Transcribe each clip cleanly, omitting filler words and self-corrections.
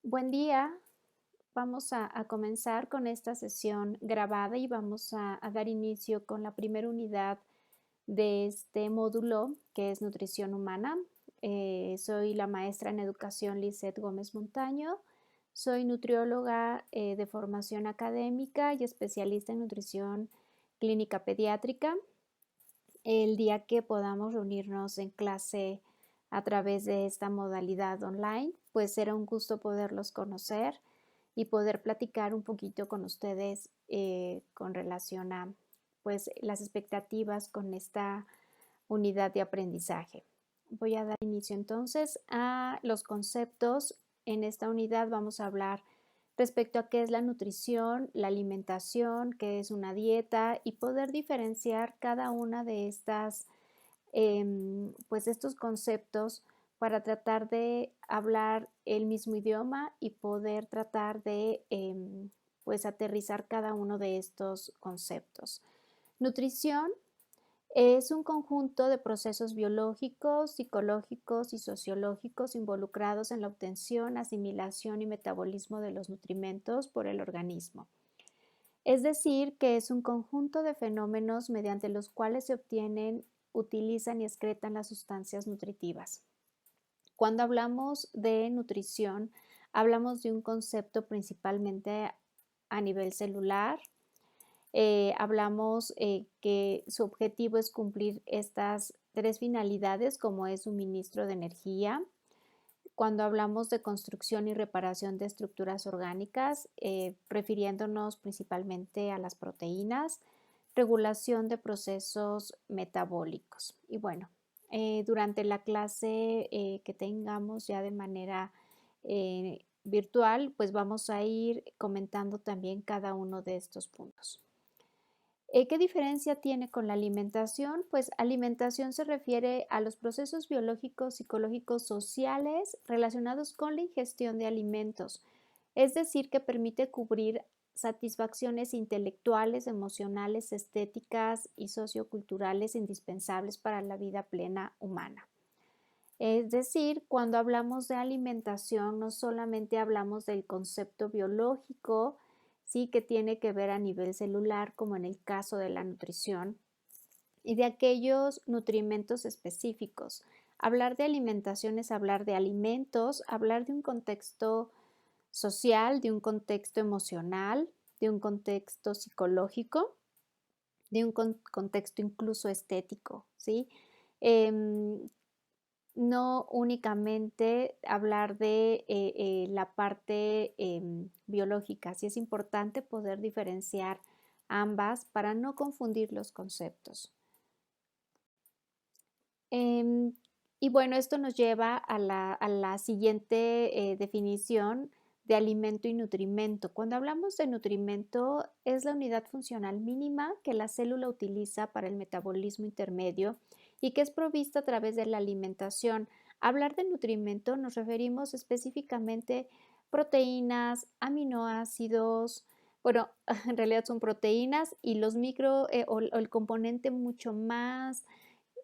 Buen día. Vamos a comenzar con esta sesión grabada y vamos a dar inicio con la primera unidad de este módulo que es nutrición humana. Soy la maestra en educación Lisette Gómez Montaño. Soy nutrióloga de formación académica y especialista en nutrición clínica pediátrica. El día que podamos reunirnos en clase a través de esta modalidad online, pues será un gusto poderlos conocer y poder platicar un poquito con ustedes con relación a pues las expectativas con esta unidad de aprendizaje. Voy a dar inicio entonces a los conceptos. En esta unidad vamos a hablar respecto a qué es la nutrición, la alimentación, qué es una dieta y poder diferenciar cada una de estas, pues estos conceptos para tratar de hablar el mismo idioma y poder tratar de pues aterrizar cada uno de estos conceptos. Nutrición es un conjunto de procesos biológicos, psicológicos y sociológicos involucrados en la obtención, asimilación y metabolismo de los nutrimentos por el organismo. Es decir, que es un conjunto de fenómenos mediante los cuales se obtienen, utilizan y excretan las sustancias nutritivas. Cuando hablamos de nutrición, hablamos de un concepto principalmente a nivel celular. Hablamos que su objetivo es cumplir estas tres finalidades, como es suministro de energía. Cuando hablamos de construcción y reparación de estructuras orgánicas, refiriéndonos principalmente a las proteínas, regulación de procesos metabólicos. Y bueno, durante la clase que tengamos ya de manera virtual, pues vamos a ir comentando también cada uno de estos puntos. ¿Qué diferencia tiene con la alimentación? Pues alimentación se refiere a los procesos biológicos, psicológicos, sociales relacionados con la ingestión de alimentos, es decir, que permite cubrir satisfacciones intelectuales, emocionales, estéticas y socioculturales indispensables para la vida plena humana. Es decir, cuando hablamos de alimentación, no solamente hablamos del concepto biológico, sí que tiene que ver a nivel celular, como en el caso de la nutrición, y de aquellos nutrimentos específicos. Hablar de alimentación es hablar de alimentos, hablar de un contexto social, de un contexto emocional, de un contexto psicológico, de un contexto incluso estético, ¿sí? No únicamente hablar de la parte biológica, sí es importante poder diferenciar ambas para no confundir los conceptos. Em, y bueno, esto nos lleva a la siguiente definición de alimento y nutrimento. Cuando hablamos de nutrimento, es la unidad funcional mínima que la célula utiliza para el metabolismo intermedio y que es provista a través de la alimentación. Hablar de nutrimento nos referimos específicamente proteínas, aminoácidos, bueno, en realidad son proteínas y los micro o el componente mucho más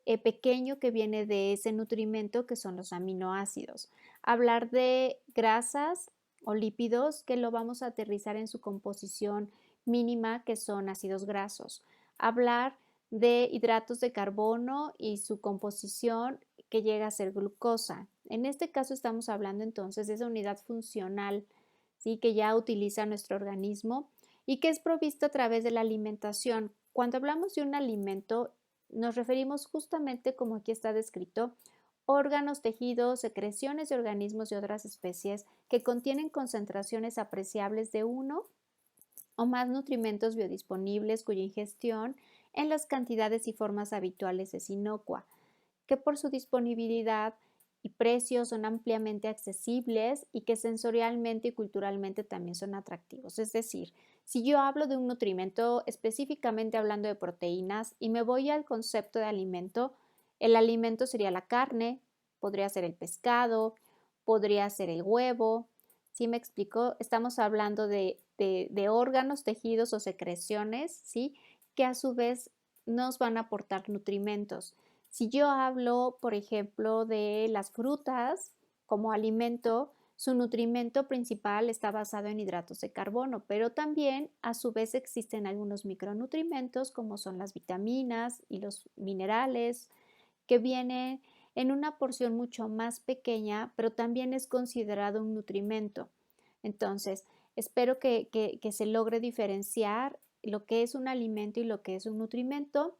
pequeño que viene de ese nutrimento que son los aminoácidos. Hablar de grasas o lípidos que lo vamos a aterrizar en su composición mínima que son ácidos grasos. Hablar de hidratos de carbono y su composición que llega a ser glucosa. En este caso estamos hablando entonces de esa unidad funcional, ¿sí? Que ya utiliza nuestro organismo y que es provisto a través de la alimentación. Cuando hablamos de un alimento, nos referimos justamente, como aquí está descrito, órganos, tejidos, secreciones de organismos de otras especies que contienen concentraciones apreciables de uno o más nutrimentos biodisponibles cuya ingestión en las cantidades y formas habituales es inocua, que por su disponibilidad y precio son ampliamente accesibles y que sensorialmente y culturalmente también son atractivos. Es decir, si yo hablo de un nutrimento, específicamente hablando de proteínas, y me voy al concepto de alimento, el alimento sería la carne, podría ser el pescado, podría ser el huevo. ¿Sí me explico? Estamos hablando de órganos, tejidos o secreciones, ¿sí? Que a su vez nos van a aportar nutrimentos. Si yo hablo, por ejemplo, de las frutas como alimento, Su nutrimento principal está basado en hidratos de carbono, pero también a su vez existen algunos micronutrimentos como son las vitaminas y los minerales que vienen en una porción mucho más pequeña, pero también es considerado un nutrimento. Entonces, espero que se logre diferenciar lo que es un alimento y lo que es un nutrimento.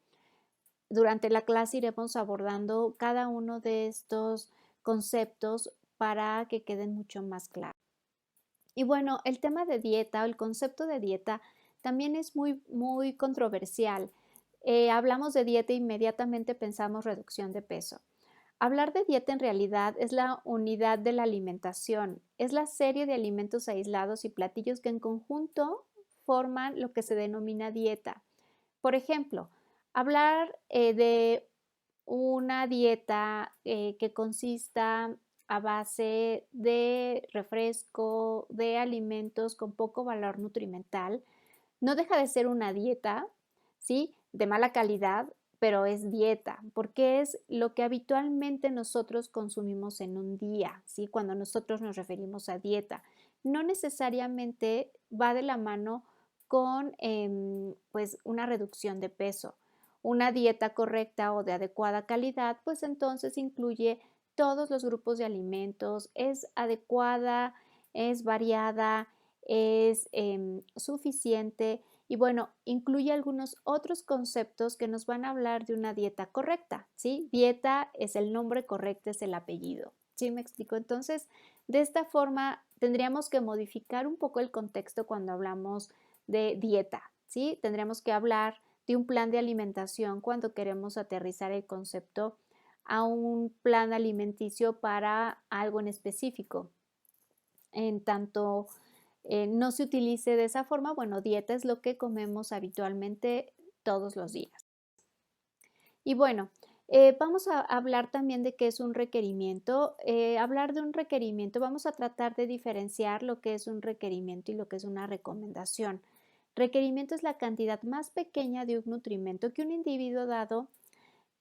Durante la clase iremos abordando cada uno de estos conceptos para que queden mucho más claros. Y bueno, el tema de dieta o el concepto de dieta también es muy controversial. Hablamos de dieta e inmediatamente pensamos reducción de peso. Hablar de dieta en realidad es la unidad de la alimentación, es la serie de alimentos aislados y platillos que en conjunto forman lo que se denomina dieta. Por ejemplo, hablar de una dieta que consista a base de refresco, de alimentos con poco valor nutrimental, no deja de ser una dieta, ¿sí? De mala calidad, pero es dieta, porque es lo que habitualmente nosotros consumimos en un día, ¿sí? Cuando nosotros nos referimos a dieta. No necesariamente va de la mano con pues una reducción de peso. Una dieta correcta o de adecuada calidad, pues entonces incluye todos los grupos de alimentos, es adecuada, es variada, es suficiente y bueno, incluye algunos otros conceptos que nos van a hablar de una dieta correcta, ¿sí? Dieta es el nombre correcto, es el apellido, ¿sí me explico? Entonces, de esta forma tendríamos que modificar un poco el contexto cuando hablamos de dieta, ¿sí? Tendríamos que hablar de un plan de alimentación cuando queremos aterrizar el concepto a un plan alimenticio para algo en específico. En tanto no se utilice de esa forma, bueno, dieta es lo que comemos habitualmente todos los días. Y bueno, vamos a hablar también de qué es un requerimiento. Hablar de un requerimiento, vamos a tratar de diferenciar lo que es un requerimiento y lo que es una recomendación. Requerimiento es la cantidad más pequeña de un nutrimento que un individuo dado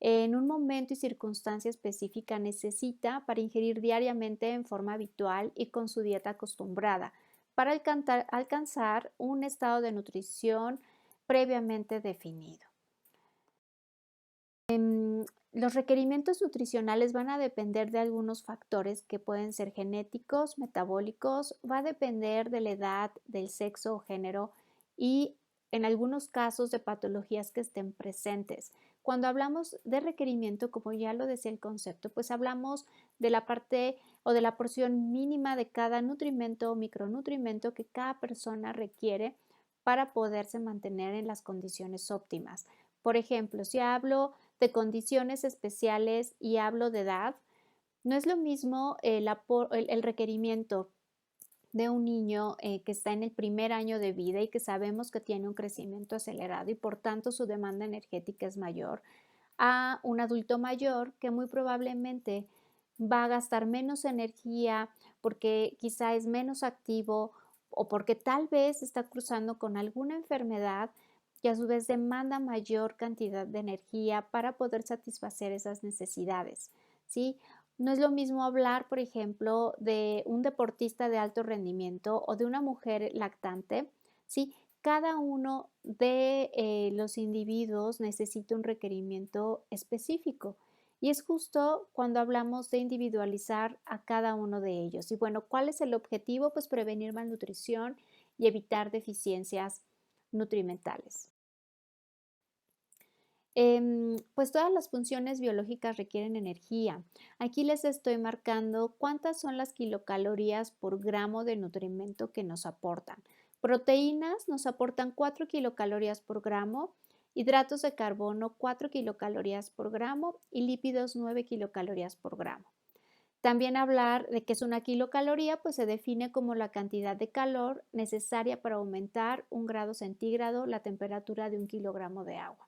en un momento y circunstancia específica necesita para ingerir diariamente en forma habitual y con su dieta acostumbrada, para alcanzar un estado de nutrición previamente definido. Los requerimientos nutricionales van a depender de algunos factores que pueden ser genéticos, metabólicos, va a depender de la edad, del sexo o género y en algunos casos de patologías que estén presentes. Cuando hablamos de requerimiento, como ya lo decía el concepto, pues hablamos de la parte o de la porción mínima de cada nutrimento o micronutrimento que cada persona requiere para poderse mantener en las condiciones óptimas. Por ejemplo, si hablo de condiciones especiales y hablo de edad, no es lo mismo el requerimiento de un niño que está en el primer año de vida y que sabemos que tiene un crecimiento acelerado y por tanto su demanda energética es mayor, a un adulto mayor que muy probablemente va a gastar menos energía porque quizá es menos activo o porque tal vez está cruzando con alguna enfermedad y a su vez demanda mayor cantidad de energía para poder satisfacer esas necesidades, ¿sí? No es lo mismo hablar, por ejemplo, de un deportista de alto rendimiento o de una mujer lactante, ¿sí? Cada uno de los individuos necesita un requerimiento específico y es justo cuando hablamos de individualizar a cada uno de ellos. Y bueno, ¿cuál es el objetivo? Pues prevenir malnutrición y evitar deficiencias nutrimentales. Pues todas las funciones biológicas requieren energía. Aquí les estoy marcando cuántas son las kilocalorías por gramo de nutrimento que nos aportan. Proteínas nos aportan 4 kilocalorías por gramo, hidratos de carbono 4 kilocalorías por gramo y lípidos 9 kilocalorías por gramo. También hablar de qué es una kilocaloría, pues se define como la cantidad de calor necesaria para aumentar 1 grado centígrado la temperatura de 1 kilogramo de agua.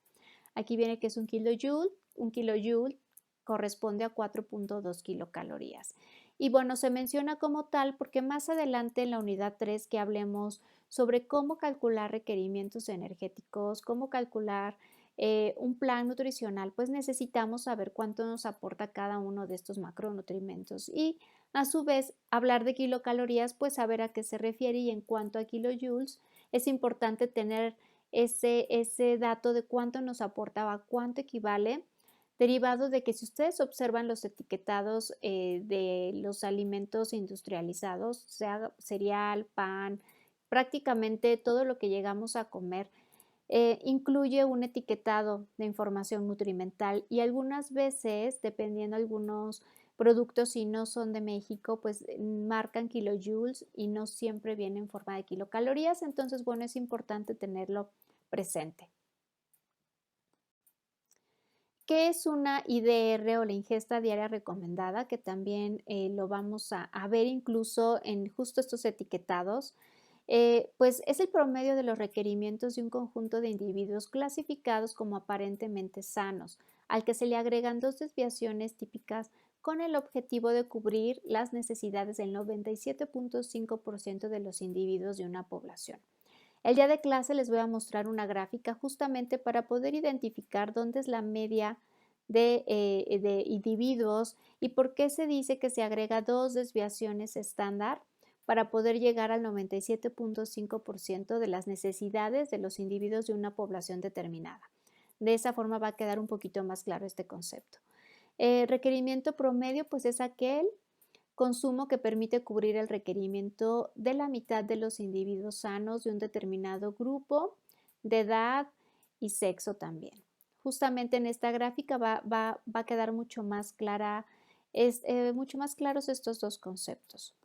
Aquí viene que es un kilojoule. Un kilojoule corresponde a 4.2 kilocalorías. Y bueno, se menciona como tal porque más adelante en la unidad 3 que hablemos sobre cómo calcular requerimientos energéticos, cómo calcular un plan nutricional, pues necesitamos saber cuánto nos aporta cada uno de estos macronutrientes y a su vez hablar de kilocalorías, pues saber a qué se refiere y en cuanto a kilojoules es importante tener ese dato de cuánto nos aporta o a cuánto equivale, derivado de que si ustedes observan los etiquetados de los alimentos industrializados, sea cereal, pan, prácticamente todo lo que llegamos a comer, incluye un etiquetado de información nutrimental y algunas veces, dependiendo algunos productos, si no son de México, pues marcan kilojoules y no siempre viene en forma de kilocalorías, entonces, bueno, es importante tenerlo presente. ¿Qué es una IDR o la ingesta diaria recomendada? Que también lo vamos a ver incluso en justo estos etiquetados. Pues es el promedio de los requerimientos de un conjunto de individuos clasificados como aparentemente sanos, al que se le agregan dos desviaciones típicas con el objetivo de cubrir las necesidades del 97.5% de los individuos de una población. El día de clase les voy a mostrar una gráfica justamente para poder identificar dónde es la media de individuos y por qué se dice que se agrega dos desviaciones estándar para poder llegar al 97.5% de las necesidades de los individuos de una población determinada. De esa forma va a quedar un poquito más claro este concepto. Requerimiento promedio, pues es aquel consumo que permite cubrir el requerimiento de la mitad de los individuos sanos de un determinado grupo de edad y sexo también. Justamente en esta gráfica va a quedar mucho más clara, mucho más claros estos dos conceptos.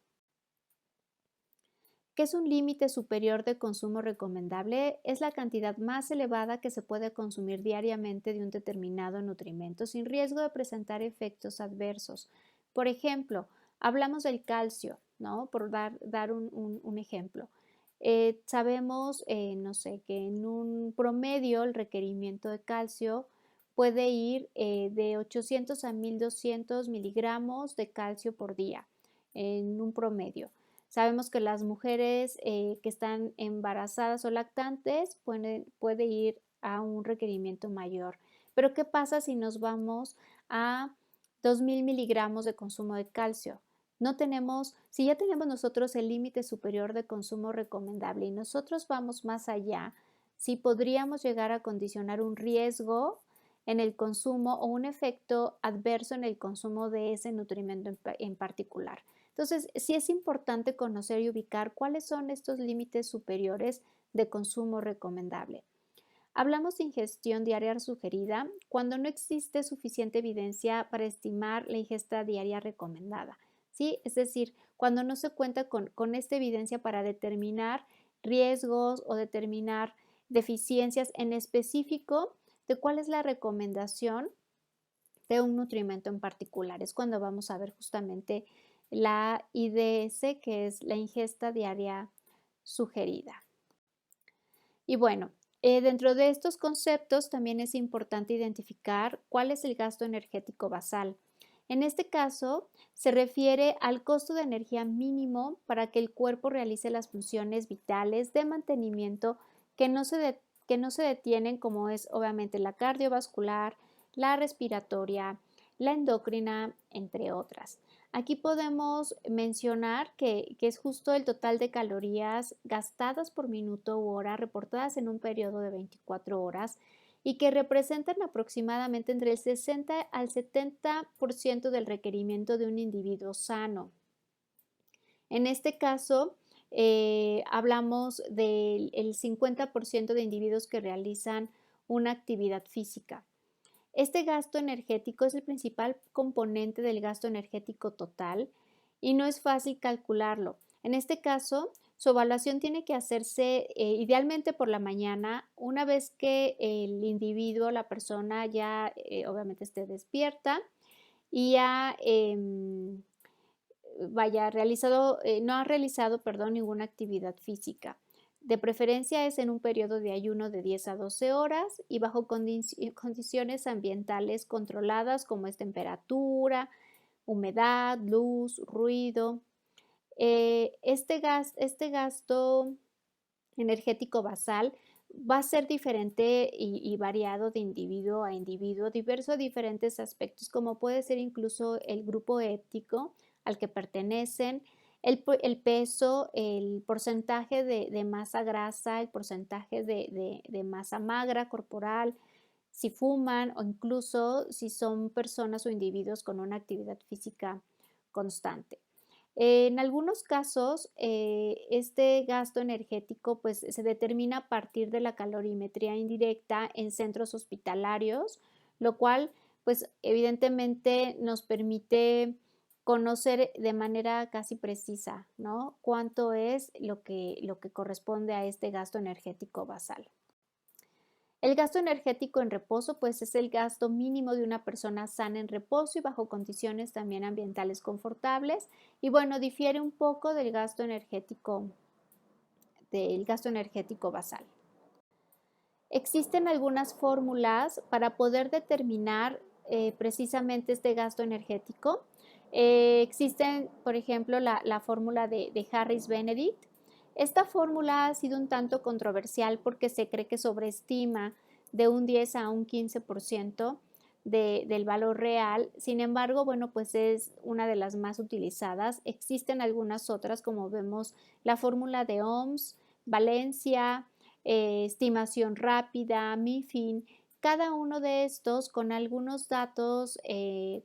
¿Qué es un límite superior de consumo recomendable? Es la cantidad más elevada que se puede consumir diariamente de un determinado nutrimento sin riesgo de presentar efectos adversos. Por ejemplo, hablamos del calcio, ¿no? Por dar un ejemplo. Sabemos, no sé, que en un promedio el requerimiento de calcio puede ir de 800 a 1200 miligramos de calcio por día, en un promedio. Sabemos que las mujeres que están embarazadas o lactantes puede ir a un requerimiento mayor. Pero ¿qué pasa si nos vamos a 2000 miligramos de consumo de calcio? No tenemos, si ya tenemos nosotros el límite superior de consumo recomendable y nosotros vamos más allá, sí podríamos llegar a condicionar un riesgo en el consumo o un efecto adverso en el consumo de ese nutrimento en particular. Entonces, sí es importante conocer y ubicar cuáles son estos límites superiores de consumo recomendable. Hablamos de ingestión diaria sugerida cuando no existe suficiente evidencia para estimar la ingesta diaria recomendada. ¿Sí? Es decir, cuando no se cuenta con esta evidencia para determinar riesgos o determinar deficiencias en específico de cuál es la recomendación de un nutrimento en particular. Es cuando vamos a ver justamente la IDS, que es la ingesta diaria sugerida. Y bueno, dentro de estos conceptos también es importante identificar cuál es el gasto energético basal. En este caso, se refiere al costo de energía mínimo para que el cuerpo realice las funciones vitales de mantenimiento que no se detienen, como es obviamente la cardiovascular, la respiratoria, la endocrina, entre otras. Aquí podemos mencionar que es justo el total de calorías gastadas por minuto u hora reportadas en un periodo de 24 horas y que representan aproximadamente entre el 60 al 70% del requerimiento de un individuo sano. En este caso, hablamos del 50% de individuos que realizan una actividad física. Este gasto energético es el principal componente del gasto energético total y no es fácil calcularlo. En este caso, su evaluación tiene que hacerse idealmente por la mañana, una vez que el individuo, la persona ya obviamente esté despierta y ya no ha realizado, perdón, ninguna actividad física. De preferencia es en un periodo de ayuno de 10 a 12 horas y bajo condiciones ambientales controladas como es temperatura, humedad, luz, ruido. Este gasto energético basal va a ser diferente y variado de individuo a individuo, diverso a diferentes aspectos, como puede ser incluso el grupo étnico al que pertenecen, el peso, el porcentaje de masa grasa, el porcentaje de masa magra corporal, si fuman o incluso si son personas o individuos con una actividad física constante. En algunos casos, este gasto energético pues, se determina a partir de la calorimetría indirecta en centros hospitalarios, lo cual pues, evidentemente nos permite conocer de manera casi precisa, ¿no? Cuánto es lo que corresponde a este gasto energético basal. El gasto energético en reposo, pues es el gasto mínimo de una persona sana en reposo y bajo condiciones también ambientales confortables. Y bueno, difiere un poco del gasto energético basal. Existen algunas fórmulas para poder determinar precisamente este gasto energético. Existen, por ejemplo, la fórmula de Harris-Benedict. Esta fórmula ha sido un tanto controversial porque se cree que sobreestima de un 10 a un 15% del valor real. Sin embargo, bueno, pues es una de las más utilizadas. Existen algunas otras, como vemos la fórmula de Ohms, Valencia, estimación rápida, MIFIN, cada uno de estos con algunos datos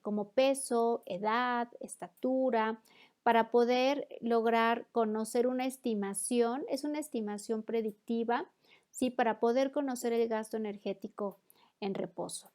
como peso, edad, estatura, para poder lograr conocer una estimación, es una estimación predictiva, ¿sí? Para poder conocer el gasto energético en reposo.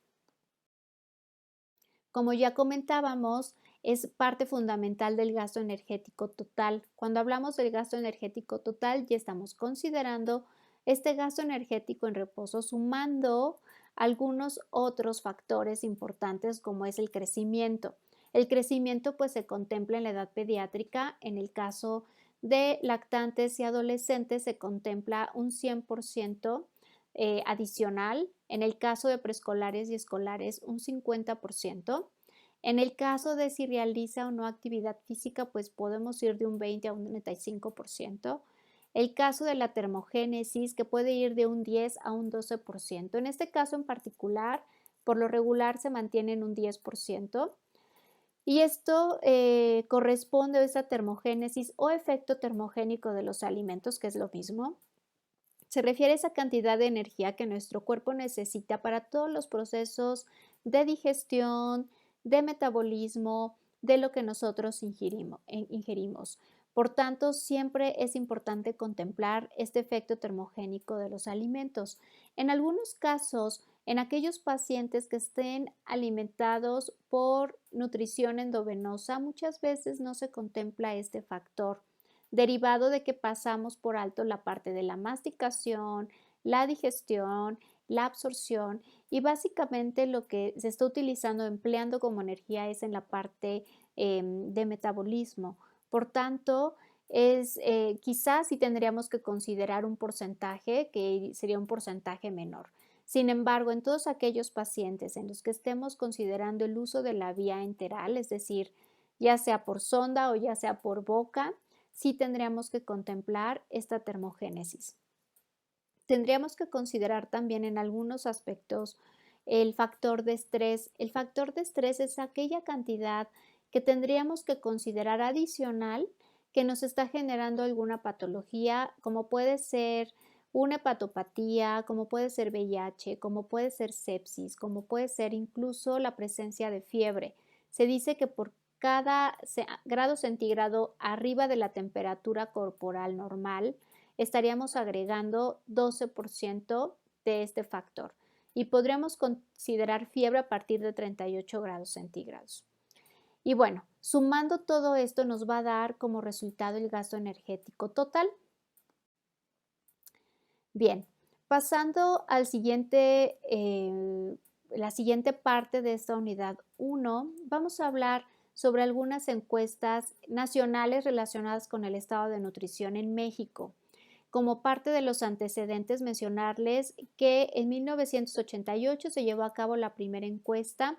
Como ya comentábamos, es parte fundamental del gasto energético total. Cuando hablamos del gasto energético total, ya estamos considerando este gasto energético en reposo sumando algunos otros factores importantes como es el crecimiento. El crecimiento pues se contempla en la edad pediátrica, en el caso de lactantes y adolescentes se contempla un 100% adicional, en el caso de preescolares y escolares un 50%. En el caso de si realiza o no actividad física, pues podemos ir de un 20 a un 35%. El caso de la termogénesis, que puede ir de un 10 a un 12%. En este caso en particular, por lo regular se mantiene en un 10%. Y esto corresponde a esa termogénesis o efecto termogénico de los alimentos, que es lo mismo. Se refiere a esa cantidad de energía que nuestro cuerpo necesita para todos los procesos de digestión, de metabolismo, de lo que nosotros ingerimos. Por tanto, siempre es importante contemplar este efecto termogénico de los alimentos. En algunos casos, en aquellos pacientes que estén alimentados por nutrición endovenosa, muchas veces no se contempla este factor derivado de que pasamos por alto la parte de la masticación, la digestión, la absorción y básicamente lo que se está utilizando, empleando como energía es en la parte de metabolismo. Por tanto, quizás sí tendríamos que considerar un porcentaje que sería un porcentaje menor. Sin embargo, en todos aquellos pacientes en los que estemos considerando el uso de la vía enteral, es decir, ya sea por sonda o ya sea por boca, sí tendríamos que contemplar esta termogénesis. Tendríamos que considerar también en algunos aspectos el factor de estrés. El factor de estrés es aquella cantidad que tendríamos que considerar adicional que nos está generando alguna patología, como puede ser una hepatopatía, como puede ser VIH, como puede ser sepsis, como puede ser incluso la presencia de fiebre. Se dice que por cada grado centígrado arriba de la temperatura corporal normal, estaríamos agregando 12% de este factor y podríamos considerar fiebre a partir de 38 grados centígrados. Y bueno, sumando todo esto nos va a dar como resultado el gasto energético total. Bien, pasando al siguiente, la siguiente parte de esta unidad 1, vamos a hablar sobre algunas encuestas nacionales relacionadas con el estado de nutrición en México. Como parte de los antecedentes, mencionarles que en 1988 se llevó a cabo la primera encuesta.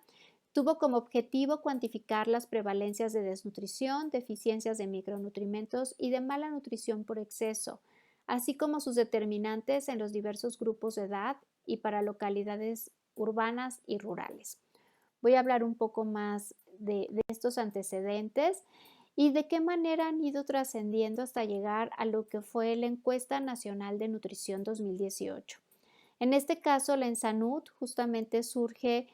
Tuvo como objetivo cuantificar las prevalencias de desnutrición, deficiencias de micronutrientes y de mala nutrición por exceso. así como sus determinantes en los diversos grupos de edad y para localidades urbanas y rurales. Voy a hablar un poco más de estos antecedentes y de qué manera han ido trascendiendo hasta llegar a lo que fue la Encuesta Nacional de Nutrición 2018. En este caso, la ENSANUD justamente surge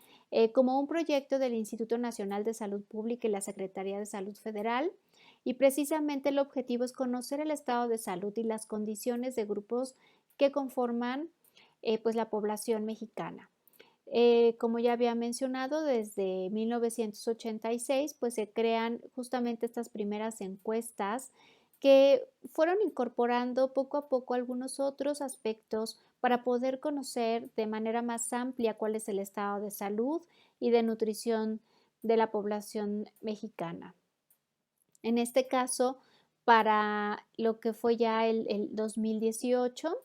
como un proyecto del Instituto Nacional de Salud Pública y la Secretaría de Salud Federal, y precisamente el objetivo es conocer el estado de salud y las condiciones de grupos que conforman pues la población mexicana. Como ya había mencionado, desde 1986 pues se crean justamente estas primeras encuestas que fueron incorporando poco a poco algunos otros aspectos para poder conocer de manera más amplia cuál es el estado de salud y de nutrición de la población mexicana. En este caso, para lo que fue ya el 2018,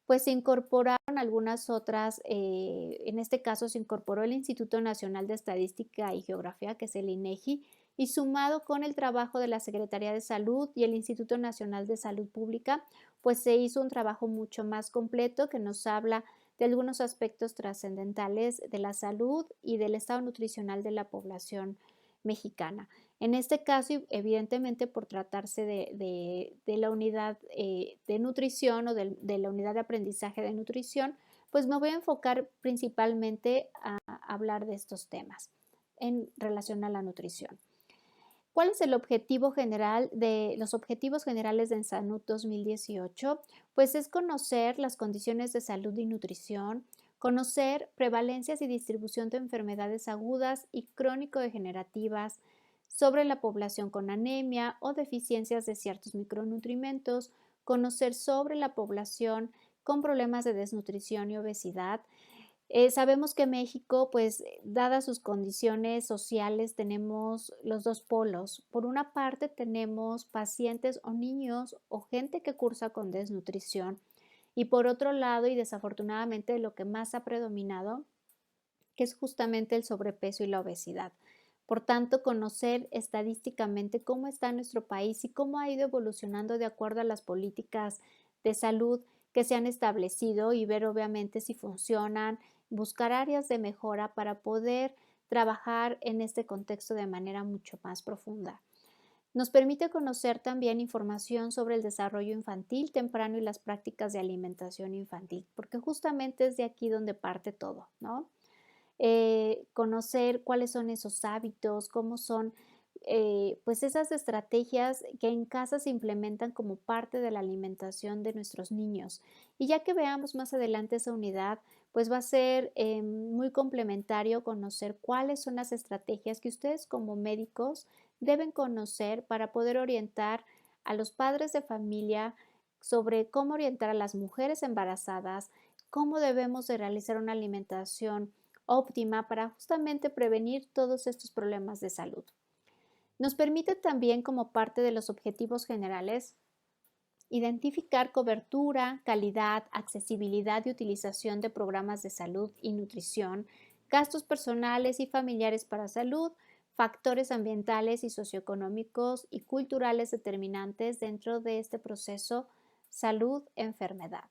pues se incorporaron algunas otras, en este caso se incorporó el Instituto Nacional de Estadística y Geografía, que es el INEGI, y sumado con el trabajo de la Secretaría de Salud y el Instituto Nacional de Salud Pública, pues se hizo un trabajo mucho más completo que nos habla de algunos aspectos trascendentales de la salud y del estado nutricional de la población mexicana. En este caso, evidentemente, por tratarse de la unidad de nutrición o de la unidad de aprendizaje de nutrición, pues me voy a enfocar principalmente a hablar de estos temas en relación a la nutrición. ¿Cuál es el objetivo general de los objetivos generales de ENSANUD 2018? Pues es conocer las condiciones de salud y nutrición, conocer prevalencias y distribución de enfermedades agudas y crónico-degenerativas sobre la población con anemia o deficiencias de ciertos micronutrimentos, conocer sobre la población con problemas de desnutrición y obesidad. Sabemos que México, pues, dadas sus condiciones sociales, tenemos los dos polos. Por una parte, tenemos pacientes o niños o gente que cursa con desnutrición. Y por otro lado, y desafortunadamente lo que más ha predominado, que es justamente el sobrepeso y la obesidad. Por tanto, conocer estadísticamente cómo está nuestro país y cómo ha ido evolucionando de acuerdo a las políticas de salud que se han establecido y ver obviamente si funcionan, buscar áreas de mejora para poder trabajar en este contexto de manera mucho más profunda. Nos permite conocer también información sobre el desarrollo infantil temprano y las prácticas de alimentación infantil, porque justamente es de aquí donde parte todo, ¿no? Conocer cuáles son esos hábitos, cómo son pues esas estrategias que en casa se implementan como parte de la alimentación de nuestros niños. Y ya que veamos más adelante esa unidad, pues va a ser muy complementario conocer cuáles son las estrategias que ustedes como médicos deben conocer para poder orientar a los padres de familia sobre cómo orientar a las mujeres embarazadas, cómo debemos de realizar una alimentación óptima para justamente prevenir todos estos problemas de salud. Nos permite también, como parte de los objetivos generales, identificar cobertura, calidad, accesibilidad y utilización de programas de salud y nutrición, gastos personales y familiares para salud, factores ambientales y socioeconómicos y culturales determinantes dentro de este proceso salud-enfermedad.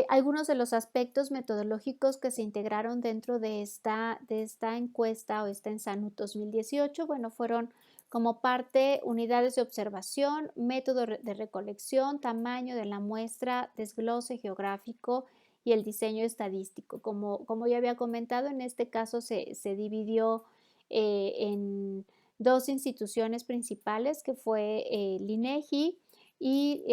Algunos de los aspectos metodológicos que se integraron dentro de esta encuesta o esta ENSANUD 2018, bueno, fueron como parte unidades de observación, método de recolección, tamaño de la muestra, desglose geográfico y el diseño estadístico. Como ya había comentado, en este caso se dividió en dos instituciones principales, que fue el INEGI y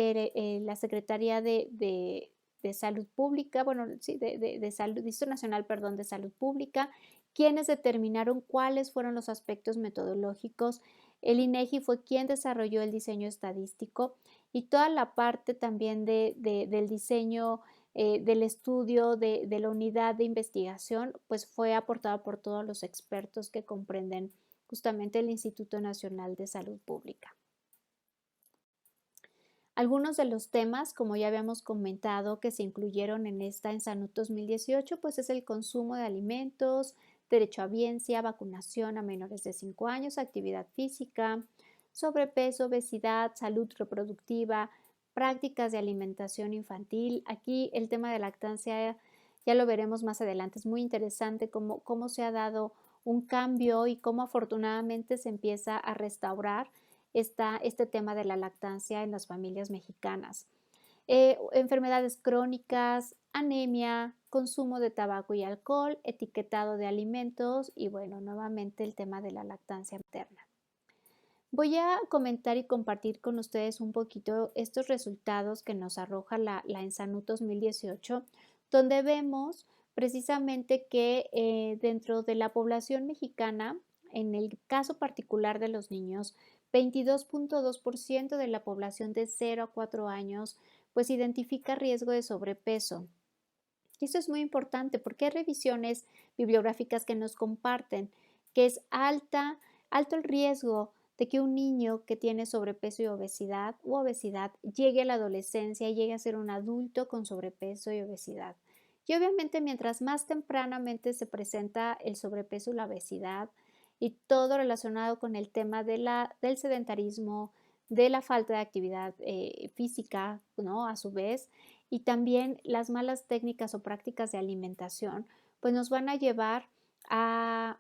la Secretaría de Salud Pública, bueno, sí, de Salud, Instituto Nacional, perdón, de Salud Pública, quienes determinaron cuáles fueron los aspectos metodológicos. El INEGI fue quien desarrolló el diseño estadístico y toda la parte también del diseño del estudio de la unidad de investigación, pues fue aportado por todos los expertos que comprenden justamente el Instituto Nacional de Salud Pública. Algunos de los temas, como ya habíamos comentado, que se incluyeron en esta ENSANUD 2018, pues es el consumo de alimentos, derecho a biencia, vacunación a menores de 5 años, actividad física, sobrepeso, obesidad, salud reproductiva, prácticas de alimentación infantil. Aquí el tema de lactancia ya lo veremos más adelante. Es muy interesante cómo se ha dado un cambio y cómo afortunadamente se empieza a restaurar este tema de la lactancia en las familias mexicanas. Enfermedades crónicas, anemia, consumo de tabaco y alcohol, etiquetado de alimentos y bueno, nuevamente el tema de la lactancia materna. Voy a comentar y compartir con ustedes un poquito estos resultados que nos arroja la ENSANUD 2018, donde vemos precisamente que dentro de la población mexicana, en el caso particular de los niños, 22.2% de la población de 0 a 4 años pues identifica riesgo de sobrepeso. Y esto es muy importante porque hay revisiones bibliográficas que nos comparten que es alto el riesgo de que un niño que tiene sobrepeso y obesidad u obesidad llegue a la adolescencia y llegue a ser un adulto con sobrepeso y obesidad. Y obviamente mientras más tempranamente se presenta el sobrepeso y la obesidad y todo relacionado con el tema del sedentarismo, de la falta de actividad física, ¿no? A su vez, y también las malas técnicas o prácticas de alimentación, pues nos van a llevar a,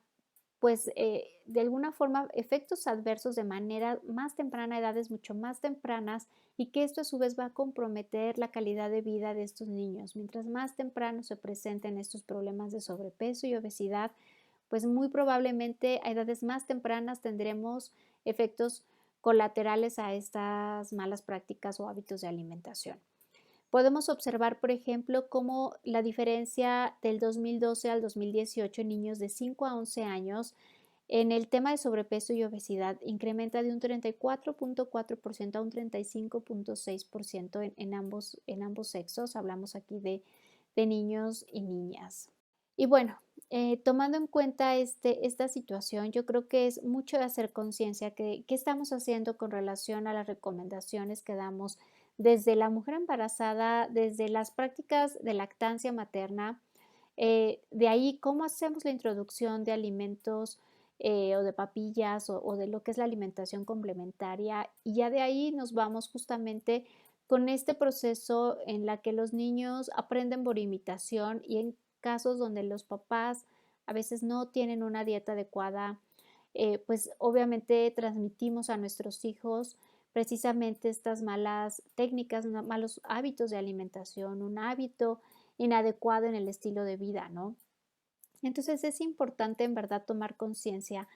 pues, de alguna forma, efectos adversos de manera más temprana, edades mucho más tempranas, y que esto a su vez va a comprometer la calidad de vida de estos niños. Mientras más temprano se presenten estos problemas de sobrepeso y obesidad, pues muy probablemente a edades más tempranas tendremos efectos colaterales a estas malas prácticas o hábitos de alimentación. Podemos observar, por ejemplo, cómo la diferencia del 2012 al 2018 en niños de 5 a 11 años en el tema de sobrepeso y obesidad incrementa de un 34.4% a un 35.6% en ambos sexos. Hablamos aquí de niños y niñas. Y bueno, tomando en cuenta esta situación, yo creo que es mucho de hacer conciencia que qué estamos haciendo con relación a las recomendaciones que damos desde la mujer embarazada, desde las prácticas de lactancia materna, de ahí cómo hacemos la introducción de alimentos o de papillas o de lo que es la alimentación complementaria y ya de ahí nos vamos justamente con este proceso en la que los niños aprenden por imitación y en casos donde los papás a veces no tienen una dieta adecuada, pues obviamente transmitimos a nuestros hijos precisamente estas malas técnicas, malos hábitos de alimentación, un hábito inadecuado en el estilo de vida, ¿no? Entonces es importante en verdad tomar conciencia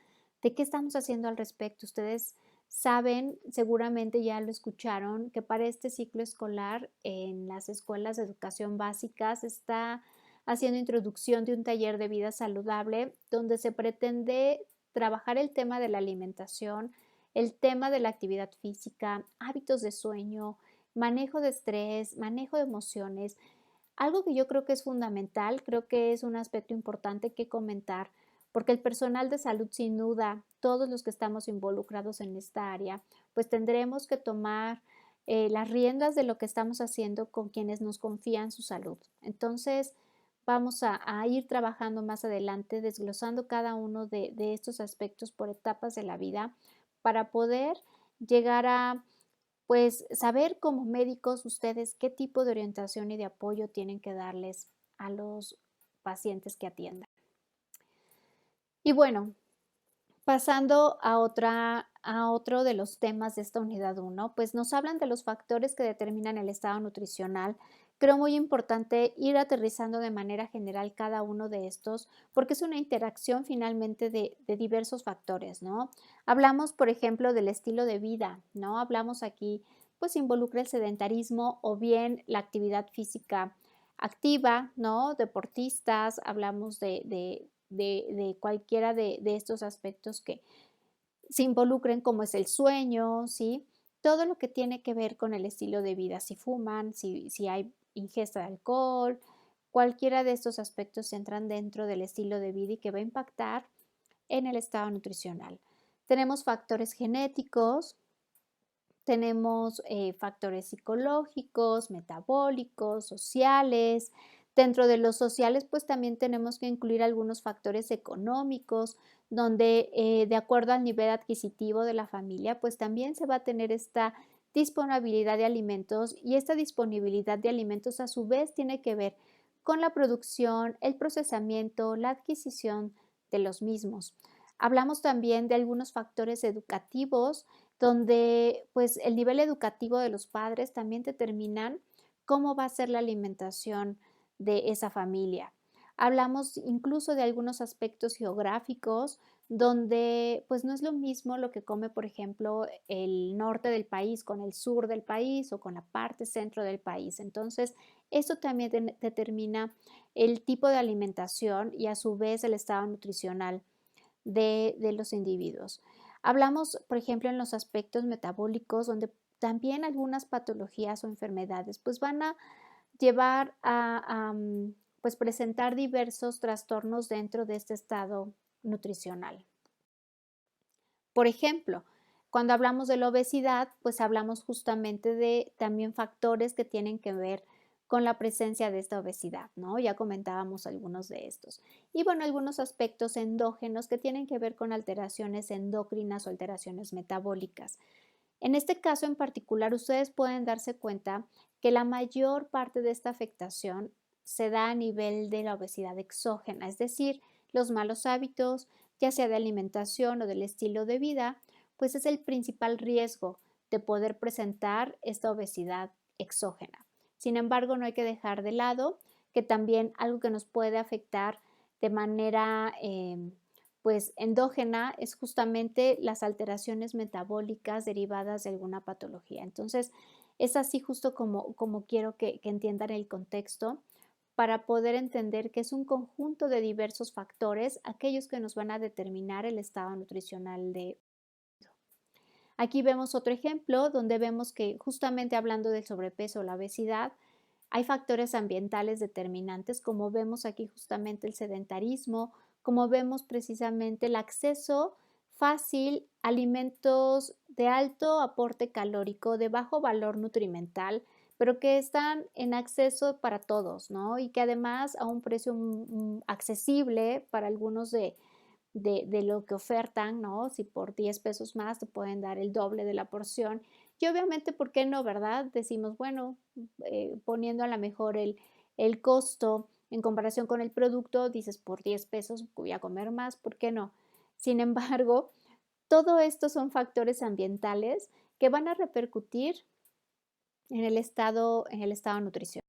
de qué estamos haciendo al respecto. Ustedes saben, seguramente ya lo escucharon, que para este ciclo escolar en las escuelas de educación básica se está haciendo introducción de un taller de vida saludable donde se pretende trabajar el tema de la alimentación, el tema de la actividad física, hábitos de sueño, manejo de estrés, manejo de emociones. Algo que yo creo que es fundamental, creo que es un aspecto importante que comentar, porque el personal de salud, sin duda, todos los que estamos involucrados en esta área, pues tendremos que tomar las riendas de lo que estamos haciendo con quienes nos confían su salud. Entonces, vamos a ir trabajando más adelante, desglosando cada uno de estos aspectos por etapas de la vida para poder llegar a pues saber como médicos ustedes qué tipo de orientación y de apoyo tienen que darles a los pacientes que atiendan. Y bueno, pasando a otro de los temas de esta unidad uno, pues nos hablan de los factores que determinan el estado nutricional. Creo muy importante ir aterrizando de manera general cada uno de estos, porque es una interacción finalmente de diversos factores, ¿no? Hablamos, por ejemplo, del estilo de vida, ¿no? Hablamos aquí, pues involucra el sedentarismo o bien la actividad física activa, ¿no? Deportistas, hablamos de cualquiera de estos aspectos que se involucren, como es el sueño, ¿sí? Todo lo que tiene que ver con el estilo de vida, si fuman, si hay ingesta de alcohol, cualquiera de estos aspectos entran dentro del estilo de vida y que va a impactar en el estado nutricional. Tenemos factores genéticos, tenemos factores psicológicos, metabólicos, sociales, Dentro de los sociales, pues también tenemos que incluir algunos factores económicos, donde de acuerdo al nivel adquisitivo de la familia, pues también se va a tener esta disponibilidad de alimentos y esta disponibilidad de alimentos a su vez tiene que ver con la producción, el procesamiento, la adquisición de los mismos. Hablamos también de algunos factores educativos, donde pues el nivel educativo de los padres también determinan cómo va a ser la alimentación de esa familia. Hablamos incluso de algunos aspectos geográficos donde pues no es lo mismo lo que come, por ejemplo, el norte del país con el sur del país o con la parte centro del país. Entonces, eso también determina el tipo de alimentación y a su vez el estado nutricional de los individuos. Hablamos, por ejemplo, en los aspectos metabólicos, donde también algunas patologías o enfermedades pues van a llevar a pues presentar diversos trastornos dentro de este estado nutricional. Por ejemplo, cuando hablamos de la obesidad, pues hablamos justamente de también factores que tienen que ver con la presencia de esta obesidad, ¿no? Ya comentábamos algunos de estos. Y bueno, algunos aspectos endógenos que tienen que ver con alteraciones endocrinas o alteraciones metabólicas. En este caso en particular, ustedes pueden darse cuenta que la mayor parte de esta afectación se da a nivel de la obesidad exógena, es decir, los malos hábitos, ya sea de alimentación o del estilo de vida, pues es el principal riesgo de poder presentar esta obesidad exógena. Sin embargo, no hay que dejar de lado que también algo que nos puede afectar de manera pues endógena es justamente las alteraciones metabólicas derivadas de alguna patología. Entonces, es así justo como quiero que entiendan el contexto para poder entender que es un conjunto de diversos factores aquellos que nos van a determinar el estado nutricional de. Aquí vemos otro ejemplo donde vemos que justamente hablando del sobrepeso o la obesidad, hay factores ambientales determinantes, como vemos aquí justamente el sedentarismo, como vemos precisamente el acceso fácil a alimentos de alto aporte calórico, de bajo valor nutrimental, pero que están en acceso para todos, ¿no? Y que además a un precio accesible para algunos de lo que ofertan, ¿no? Si por 10 pesos más te pueden dar el doble de la porción. Y obviamente, ¿por qué no, verdad? Decimos, bueno, poniendo a lo mejor el costo en comparación con el producto, dices, por 10 pesos voy a comer más, ¿por qué no? Sin embargo, todo esto son factores ambientales que van a repercutir en el estado nutricional.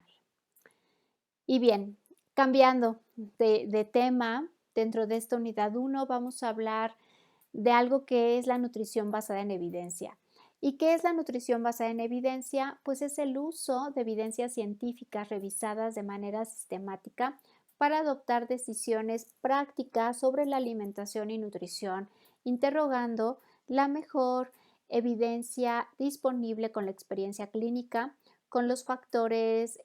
Y bien, cambiando de tema, dentro de esta unidad 1 vamos a hablar de algo que es la nutrición basada en evidencia. ¿Y qué es la nutrición basada en evidencia? Pues es el uso de evidencias científicas revisadas de manera sistemática para adoptar decisiones prácticas sobre la alimentación y nutrición, interrogando la mejor evidencia disponible con la experiencia clínica, con los factores,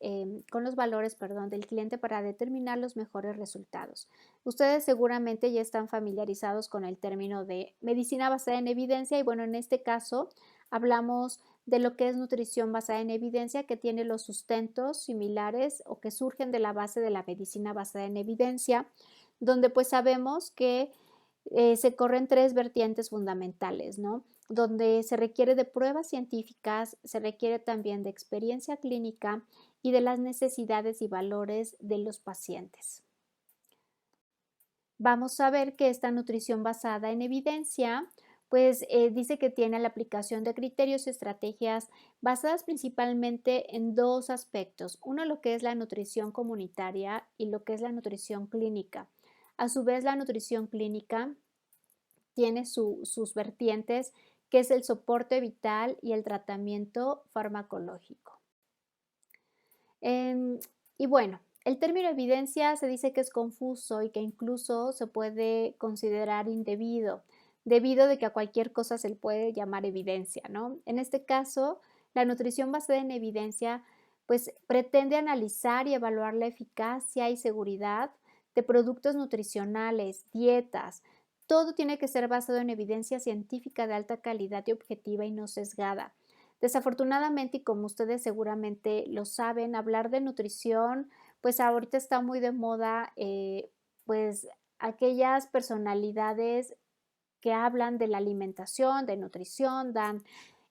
con los valores, perdón, del cliente para determinar los mejores resultados. Ustedes seguramente ya están familiarizados con el término de medicina basada en evidencia y bueno, en este caso hablamos de lo que es nutrición basada en evidencia, que tiene los sustentos similares o que surgen de la base de la medicina basada en evidencia, donde pues sabemos que se corren tres vertientes fundamentales, ¿no? Donde se requiere de pruebas científicas, se requiere también de experiencia clínica y de las necesidades y valores de los pacientes. Vamos a ver que esta nutrición basada en evidencia, pues dice que tiene la aplicación de criterios y estrategias basadas principalmente en dos aspectos. Uno, lo que es la nutrición comunitaria y lo que es la nutrición clínica. A su vez, la nutrición clínica tiene sus vertientes, que es el soporte vital y el tratamiento farmacológico. Em, y bueno, el término evidencia se dice que es confuso y que incluso se puede considerar indebido, debido de que a cualquier cosa se le puede llamar evidencia, ¿no? En este caso, la nutrición basada en evidencia, pues pretende analizar y evaluar la eficacia y seguridad de productos nutricionales, dietas. Todo tiene que ser basado en evidencia científica de alta calidad y objetiva y no sesgada. Desafortunadamente, y como ustedes seguramente lo saben, hablar de nutrición pues ahorita está muy de moda, pues aquellas personalidades que hablan de la alimentación, de nutrición, dan,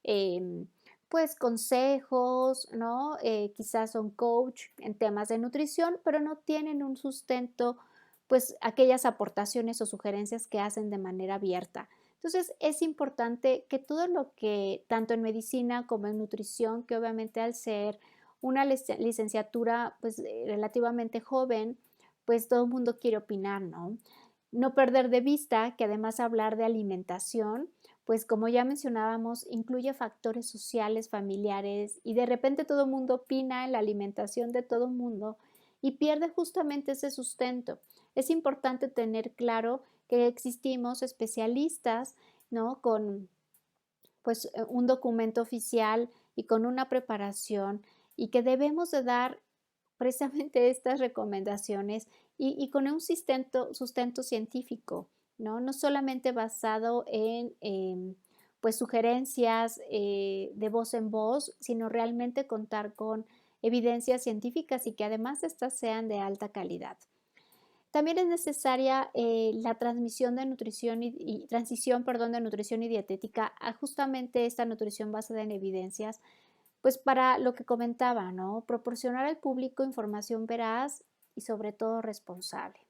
em, pues, consejos, ¿no? Quizás son coach en temas de nutrición, pero no tienen un sustento, pues, aquellas aportaciones o sugerencias que hacen de manera abierta. Entonces, es importante que todo lo que, tanto en medicina como en nutrición, que obviamente al ser una licenciatura, pues, relativamente joven, pues, todo el mundo quiere opinar, ¿no? No perder de vista que además hablar de alimentación, pues como ya mencionábamos, incluye factores sociales, familiares y de repente todo el mundo opina en la alimentación de todo el mundo y pierde justamente ese sustento. Es importante tener claro que existimos especialistas, ¿no? Con pues un documento oficial y con una preparación y que debemos de dar precisamente estas recomendaciones y con un sustento científico, ¿no? No solamente basado en pues, sugerencias, de voz en voz, sino realmente contar con evidencias científicas y que además estas sean de alta calidad. También es necesaria, la transmisión de nutrición y transición, perdón, de nutrición y dietética a justamente esta nutrición basada en evidencias, pues, para lo que comentaba, ¿no? Proporcionar al público información veraz y sobre todo responsable.